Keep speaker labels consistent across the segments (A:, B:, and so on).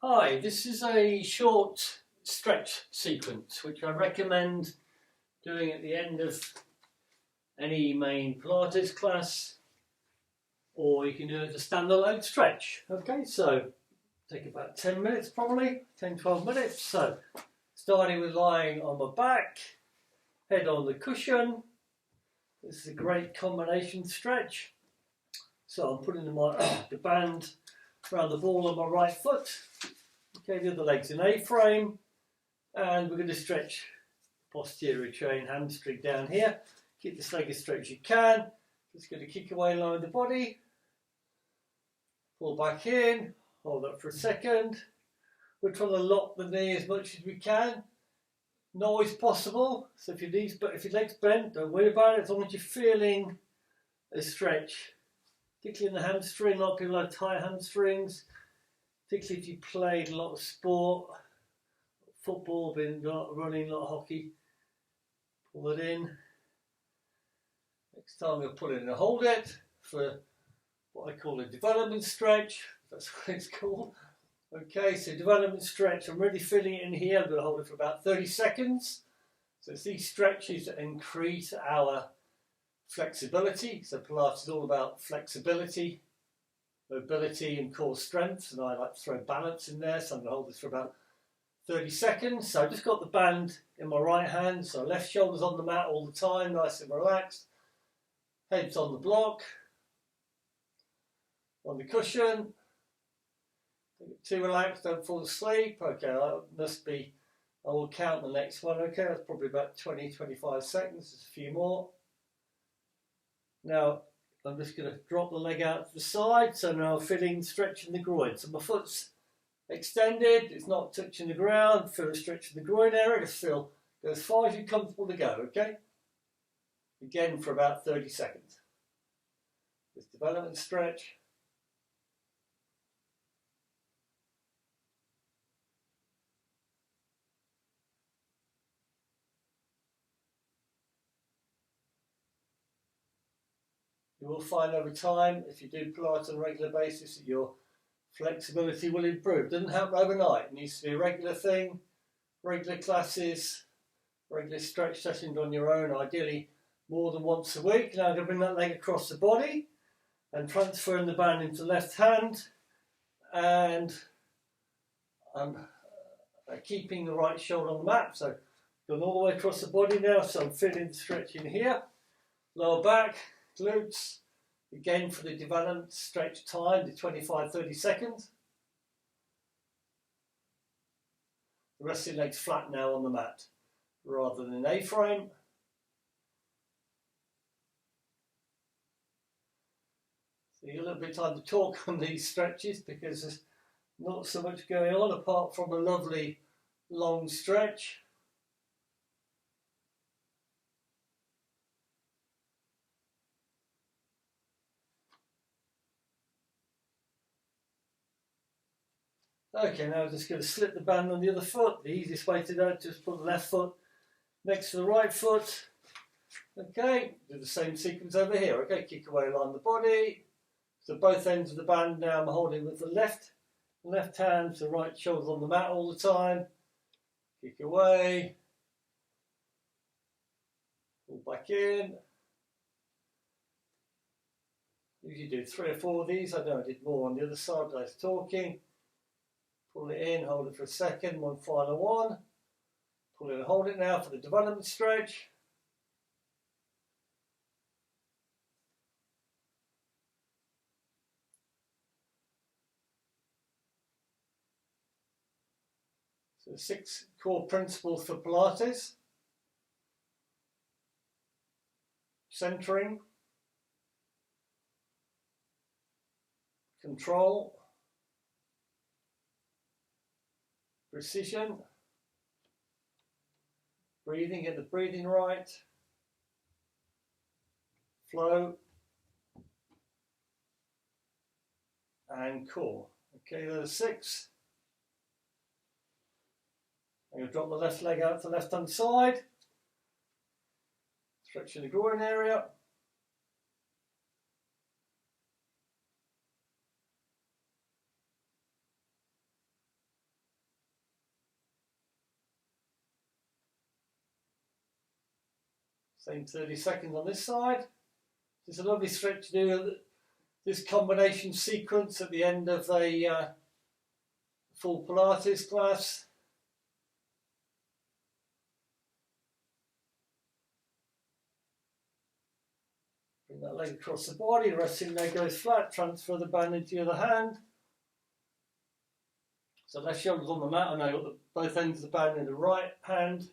A: Hi, this is a short stretch sequence which I recommend doing at the end of any main Pilates class, or you can do it as a standalone stretch. Okay, so take about 10 minutes, probably 10-12 minutes. So starting with lying on my back, head on the cushion. This is a great combination stretch. So I'm putting the band around the ball of my right foot. Okay, the other leg's in A-frame, and we're going to stretch posterior chain hamstring down here. Keep this leg as straight as you can. Just going to kick away along the body. Pull back in. Hold up for a second. We're trying to lock the knee as much as we can. Not always possible. So if your leg's bent, don't worry about it. As long as you're feeling a stretch, particularly in the hamstring. A lot of people have tight hamstrings. Particularly if you played a lot of sport, football, been a lot of running, a lot of hockey. Pull it in. Next time you'll pull it in and hold it for what I call a development stretch. That's what it's called. Okay, so development stretch. I'm really feeling it in here. I'm going to hold it for about 30 seconds. So it's these stretches that increase our flexibility. So Pilates is all about flexibility, mobility and core strength, and I like to throw balance in there, so I'm going to hold this for about 30 seconds. So I've just got the band in my right hand, so left shoulder's on the mat all the time, nice and relaxed. Head's on the block, on the cushion. Don't get too relaxed, don't fall asleep. Okay, I will count the next one. Okay, that's probably about 20-25 seconds, just a few more. Now, I'm just going to drop the leg out to the side, so now I'm feeling stretching the groin. So my foot's extended, it's not touching the ground, feel a stretch in the groin area, just feel go as far as you're comfortable to go, okay? Again for about 30 seconds. This development stretch. You will find over time, if you do Pilates on a regular basis, that your flexibility will improve. It doesn't happen overnight. It needs to be a regular thing, regular classes, regular stretch sessions on your own, ideally more than once a week. Now I'm going to bring that leg across the body and transferring the band into the left hand, and I'm keeping the right shoulder on the mat. So going all the way across the body now, so I'm feeling the stretch in here. Lower back, glutes, again for the development stretch time, the 25-30 seconds. The rest of the legs flat now on the mat, rather than A-frame. So you have a little bit of time to talk on these stretches because there's not so much going on apart from a lovely long stretch. Okay, now I'm just going to slip the band on the other foot. The easiest way to do it is just put the left foot next to the right foot. Okay, do the same sequence over here. Okay, kick away along the body. So both ends of the band now I'm holding with the left hand, so right shoulder on the mat all the time. Kick away. Pull back in. Usually do 3 or 4 of these. I know I did more on the other side, but I was talking. Pull it in, hold it for a second, one final one. Pull it and hold it now for the development stretch. So 6 core principles for Pilates. Centering. Control. Precision. Breathing, get the breathing right. Flow. And core. Okay, those 6. I'm going to drop the left leg out to the left hand side. Stretching the groin area. Same 30 seconds on this side. It's a lovely stretch to do this combination sequence at the end of a full Pilates class. Bring that leg across the body, the resting leg goes flat, transfer the band into the other hand. So left shoulder's on the mat, and I've got both ends of the band in the right hand.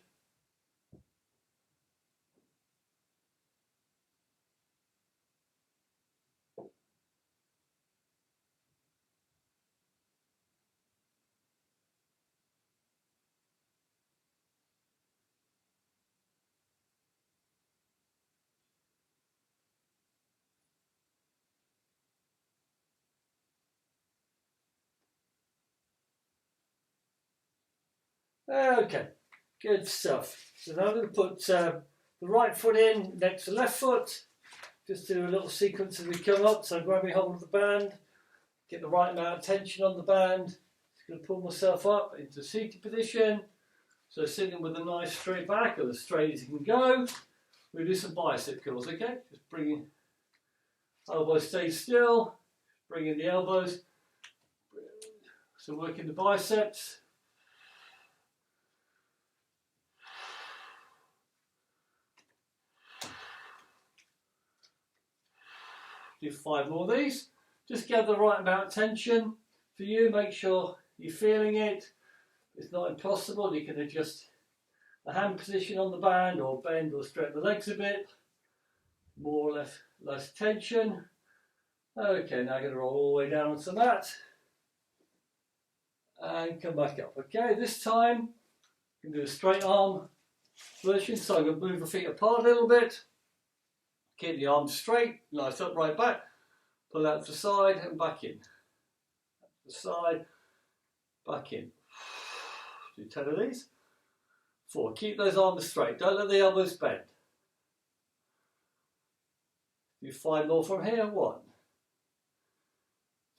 A: Okay, good stuff. So now I'm going to put the right foot in next to the left foot. Just do a little sequence as we come up. So grab my hold of the band, get the right amount of tension on the band. Just going to pull myself up into seated position. So sitting with a nice straight back, or as straight as you can go. We'll do some bicep curls, okay? Just bringing elbows stay still, bringing the elbows. So working the biceps. Do 5 more of these. Just get the right amount of tension for you. Make sure you're feeling it. It's not impossible. You can adjust the hand position on the band or bend or stretch the legs a bit. More or less tension. Okay, now I'm going to roll all the way down onto the mat and come back up. Okay, this time you can do a straight arm version. So I'm going to move the feet apart a little bit. Keep the arms straight, nice upright back, pull out to the side and back in. To the side, back in. Do 10 of these. 4, keep those arms straight, don't let the elbows bend. Do 5 more from here. 1,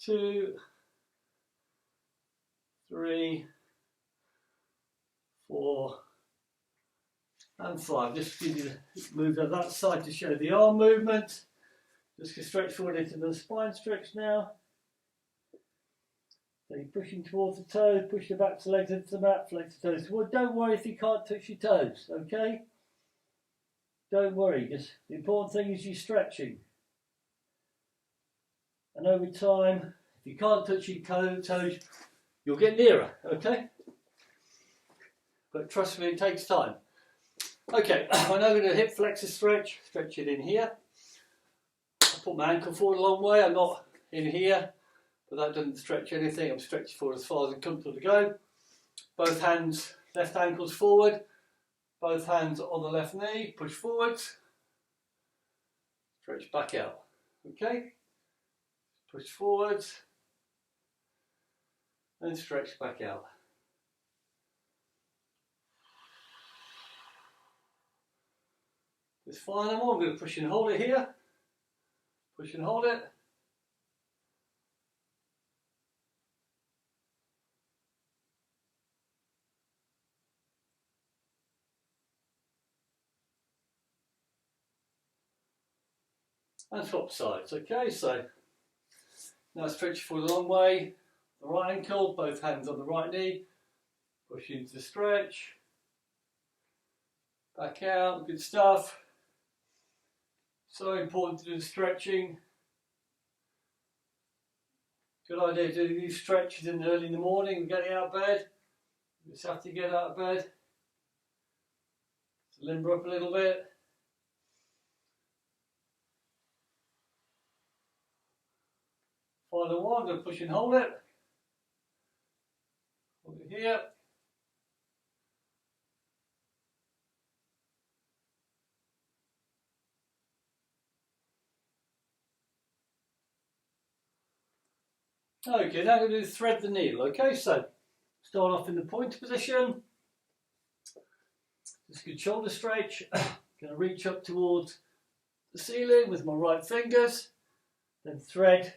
A: 2, 3, 4, and 5. Just give you move to that side to show the arm movement. Just stretch forward into the spine stretch now. So you're pushing towards the toes, push your back to legs into the mat, flex the toes. Well, don't worry if you can't touch your toes, okay? Don't worry, just the important thing is you're stretching. And over time, if you can't touch your toes, you'll get nearer, okay? But trust me, it takes time. Okay, I'm now going to hip flexor stretch it in here. I put my ankle forward a long way, I'm not in here, but that doesn't stretch anything. I'm stretching forward as far as I'm comfortable to go. Both hands, left ankles forward, both hands on the left knee, push forwards, stretch back out. Okay, push forwards and stretch back out. This final one, I'm going to push and hold it here. Push and hold it. And swap sides. Okay, so now stretch forward a long way. The right ankle, both hands on the right knee. Push into the stretch. Back out, good stuff. So important to do the stretching. Good idea to do these stretches early in the morning and getting out of bed. You just have to get out of bed. So limber up a little bit. Final one, I'm going to push and hold it. Hold it here. Okay, now I'm going to do thread the needle. Okay, so start off in the pointer position. Just a good shoulder stretch. Going to reach up towards the ceiling with my right fingers. Then thread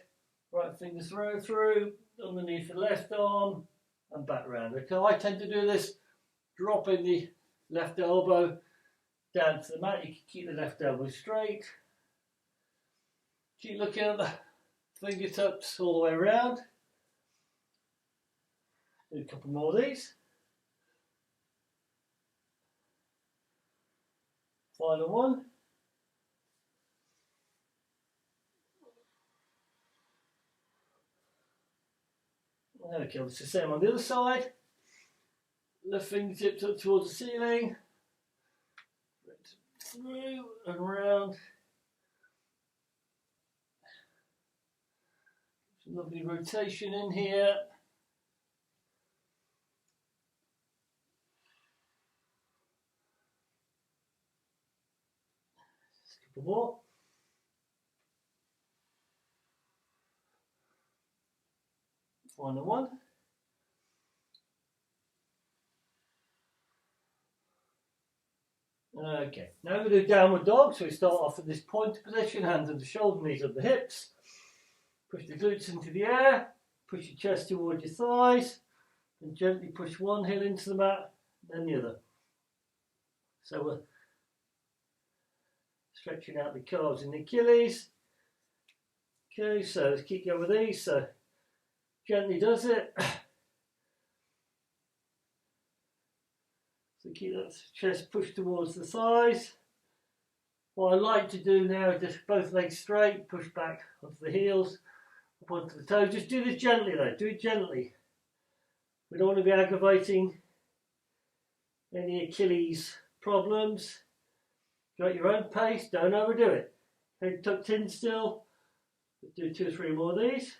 A: right fingers through underneath the left arm and back round. Okay, I tend to do this dropping the left elbow down to the mat. You can keep the left elbow straight. Keep looking at the fingertips all the way around. Do a couple more of these. Final one. Okay, it's the same on the other side. Left fingertips up towards the ceiling. Through and around. Some lovely rotation in here. Just a couple more. Final one. Okay, now we're going to do downward dog. So we start off at this pointer position, hands on the shoulder, knees up the hips. Push the glutes into the air, push your chest towards your thighs, and gently push one heel into the mat, then the other. So we're stretching out the calves and the Achilles. Okay, so let's keep going with these. So gently does it. So keep that chest pushed towards the thighs. What I like to do now is just both legs straight, push back onto the heels, up onto the toes. Just do this gently though, do it gently. We don't want to be aggravating any Achilles problems. Go at your own pace, don't overdo it. Head tucked in still. Let's do 2 or 3 more of these.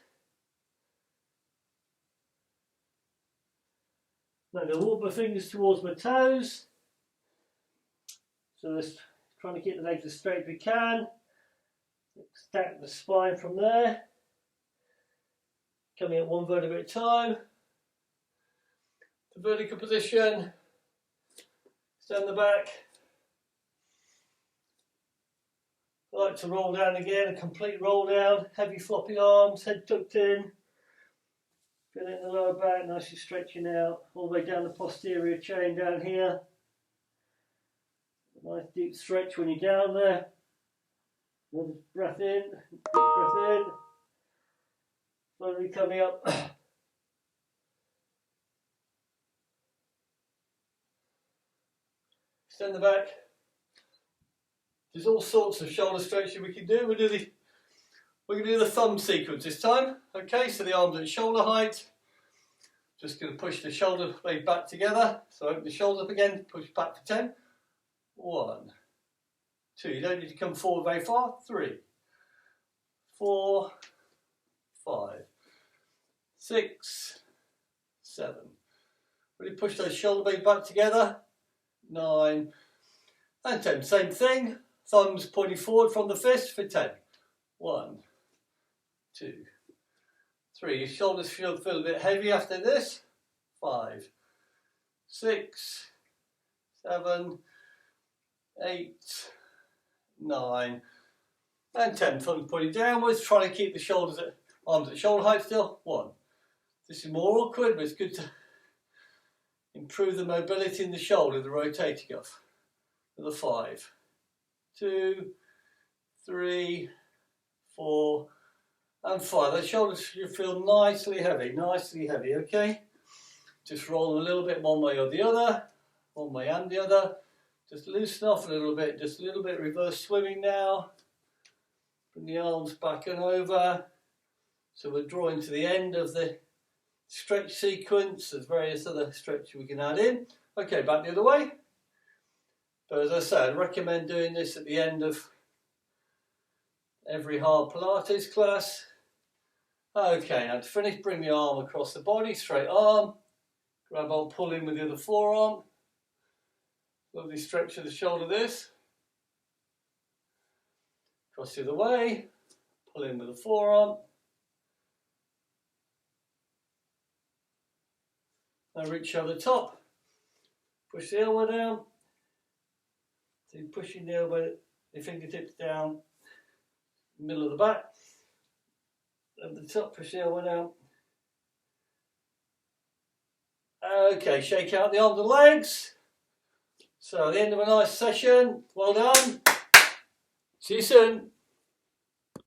A: Now I'm going to walk my fingers towards my toes. So just trying to keep the legs as straight as we can. Stack the spine from there. Coming at one vertebra at a time. The vertical position. Stand the back. I like to roll down again, a complete roll down. Heavy floppy arms, head tucked in. Feel it in the lower back, nicely stretching out, all the way down the posterior chain down here. Nice deep stretch when you're down there. Another breath in, deep breath in. Slowly coming up. Extend the back. There's all sorts of shoulder stretching we can do. We're going to do the thumb sequence this time. Okay, so the arms at shoulder height. Just going to push the shoulder blade back together. So open the shoulders up again, push back for 10. 1, 2, you don't need to come forward very far. 3, 4, 5, 6, 7. Really push those shoulder blades back together. 9 and 10. Same thing. Thumbs pointing forward from the fist for 10. 1, 2, 3. Your shoulders feel a bit heavy after this. 5, 6, 7, 8, 9, and 10. Thumbs pointing downwards. Try to keep the arms at shoulder height still. 1. This is more awkward, but it's good to improve the mobility in the shoulder, the rotating cuff. Another 5, 2, 3, 4, and 5. The shoulders should feel nicely heavy, okay? Just roll a little bit one way or the other, one way and the other. Just loosen off a little bit, just a little bit reverse swimming now. Bring the arms back and over. So we're drawing to the end of the stretch sequence. There's various other stretches we can add in. Okay, back the other way. But as I said, I recommend doing this at the end of every hard Pilates class. Okay, now to finish, bring the arm across the body, straight arm. Grab hold, pull in with the other forearm. Lovely stretch of the shoulder this. Cross the other way, pull in with the forearm. Now reach over the top, push the elbow down. So you're pushing the elbow, the fingertips down, middle of the back. Over the top, push the elbow down. Okay, shake out the arms and legs. So, the end of a nice session. Well done. See you soon.